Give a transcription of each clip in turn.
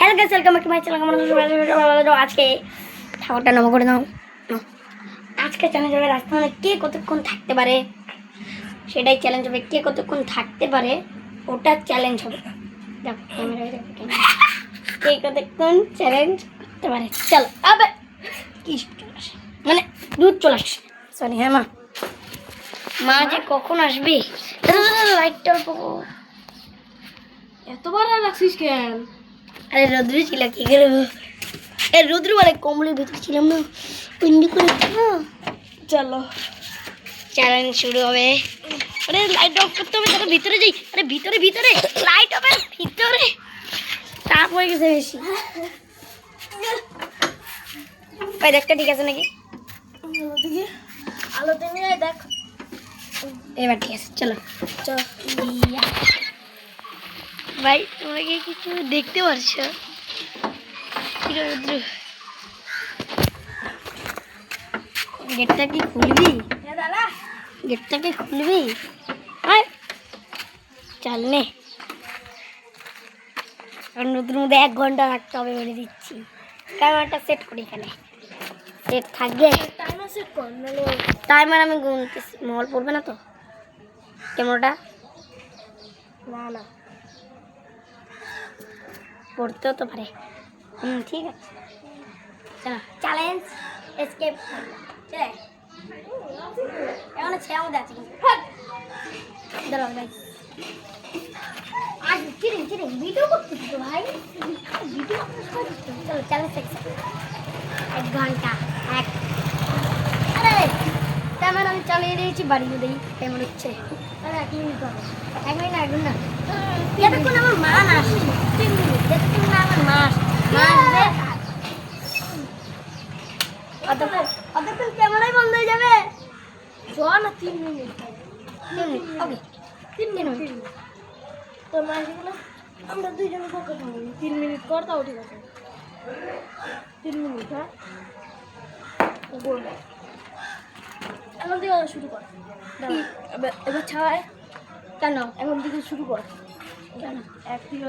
Hello guys, welcome back to my channel. আজকে ঠাকুরটা নম করে দাও। আজকে চ্যালেঞ্জ হবে রাস্তায় কে কতক্ষণ থাকতে পারে, সেটাই চ্যালেঞ্জ হবে। কে কতক্ষণ থাকতে পারে ওটা চ্যালেঞ্জ হবে। দেখো কে কতক্ষণ চ্যালেঞ্জ করতে পারে। চলো আবে কি চলে আসে, মানে দুধ চলে আসে। সরি হ্যাঁ মা যে কখন আসবে। লাইটটা অল্প এতবার রাখছিস কেন? আরে রোদ্রু ছিল কি করবো, এ রোদ্রু বলে কম্বলের ভিতরে ছিলাম না, উইন্ডি করে না। চলো চ্যালেঞ্জ শুরু হবে। আরে লাইট অফ করতে হবে, তাহলে ভিতরে যাই। আরে ভিতরে ভিতরে লাইট হবে, ভিতরে তাপ হয়ে গেছে বেশি। ভাই দেখতে ঠিক আছে নাকি? আলোতে নিয়ে দেখ। এবার ঠিক আছে, চলো চল ভাই। তোমাকে কিছু দেখতে পারছো? রোদ্রু গেটটা কি খুলবি? দাদা গেটটা কি খুলবি? আয় চল নে, কারণ নতুন মধ্যে 1 ঘন্টা রাখতে হবে বলে দিচ্ছি। ক্যামেরাটা সেট করি, এখানে সেট থাকবে। টাইমার সেট কর, নাহলে টাইমার আমি গুনতেছি, মল পড়বে না তো ক্যামেরাটা? না পড়তেও তো পারে। ঠিক আছে, চলো চ্যালেঞ্জ এসকেপ। চলে এখন ছেড়ে মধ্যে আছে কিন্তু দাঁড়াও ভাই। আজ চিরিং ভিডিও করতেছি তো ভাই, ভিডিও করতেছি। চলো চ্যালেঞ্জ সেকশন 1 ঘন্টা আরে ক্যামেরা আমি চালিয়ে দিয়েছি, বাড়িয়ে দিই কেমন হচ্ছে। আরে 1 মিনিট হবে, 1 মিনিট না, 1 ঘন্টা। যতক্ষণ আমার মা না আসে, 3 মিনিট। যতক্ষণ না আমার মা আসবে অতক্ষণ ক্যামেরাই বন্ধ হয়ে যাবে। চল না 3 মিনিট। 3 মিনিট ওকে, 3 মিনিট তোর মা এসে গেলে আমরা দুইজনে কথা বলবো। 3 মিনিট কর, তাও ঠিক আছে। 3 মিনিট, হ্যাঁ বলবো। এখন থেকে শুরু কর। এবার ছাড়ায় কেন এখন থেকে শুরু কর। কেন 1 থেকে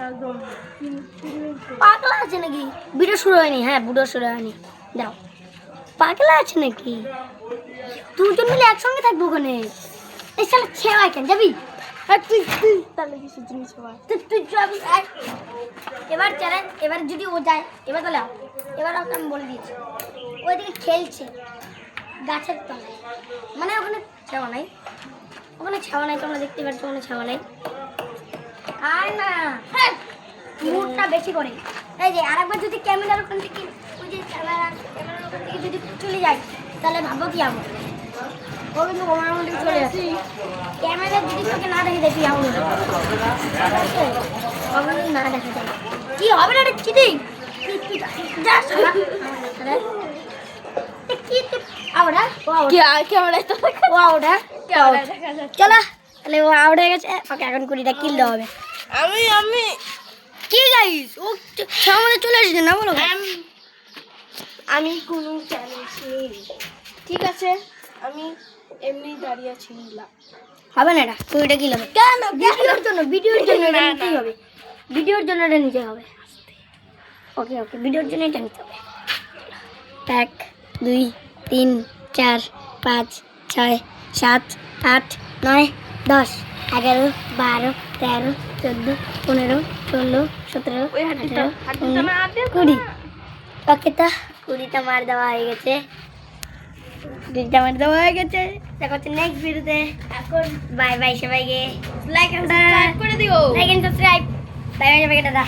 একদম 3 মিনিট। পাগলা আছে নাকি? ভিডিও শুরু হয়নি। হ্যাঁ ভিডিও শুরু হয়নি, দাও। পাগলা আছে নাকি? দুজন মিলে একসঙ্গে থাকবো ওখানে। এই শালা ছেড়া কেন যাবি? আর তুই তাহলে কিছু জিনিস পাওয়া। তুই যাবি। এবার চ্যালেঞ্জ, এবার যদি ও যায় এবার তাহলে এবার ওকে আমি বলে দিয়েছি ওইদিকে খেলছে গাছের তলায়, মানে ওখানে ছাওয়া নাই, ওখানে ছাওয়া নাই, তোমরা দেখতে পাচ্ছ ওখানে ছাওয়া নাই। আর না মুডটা বেশি করে। এই যে আরেকবার যদি ক্যামেরার ওখান থেকে, ওই যে ক্যামেরার ওখান থেকে যদি চলে যায় তাহলে ভাবো কি হবে। ও কিন্তু ক্যামেরার মধ্যে চলে যাচ্ছে। ক্যামেরা যদি তোকে না দেখে দেখি আমার না দেখা যায় কি হবে না, এটা চিটিং। যা শালা কি আওড়া কি ক্যামেরা তো ও আওড়া ক্যামেরা দেখা যাচ্ছে। চলো তাহলে ও আউট হয়ে গেছে। ওকে এখন 20টা কিল দেওয়া হবে। আমি কি গাইস, ও সামনে চলে এসেছে না, বলো আমি কোনো চ্যালেঞ্জ নেই, ঠিক আছে? আমি এমনি দাঁড়িয়ে আছি। হবে না, এটা 20টা কিল হবে। কেন ভিডিওর জন্য এটা না, নিতেই না। হবে। ভিডিওর জন্য এটা নিতে হবে। ওকে ভিডিওর জন্য এটা নিতে হবে। 1 2 3 4 5 6 7 8 9 10 11 12 13 14 15 16 17 ওই হাঁটুটা 18 না আটে 20। ওকে তো 20টা মার দেওয়া হয়ে গেছে। 20টা মার দেওয়া হয়ে গেছে। দেখা হচ্ছে নেক্সট ভিডিওতে। এখন বাই বাই সবাইকে। লাইক এন্ড সাবস্ক্রাইব করে দিও। সাবস্ক্রাইব। বাই বাই সবাইকে, টাটা।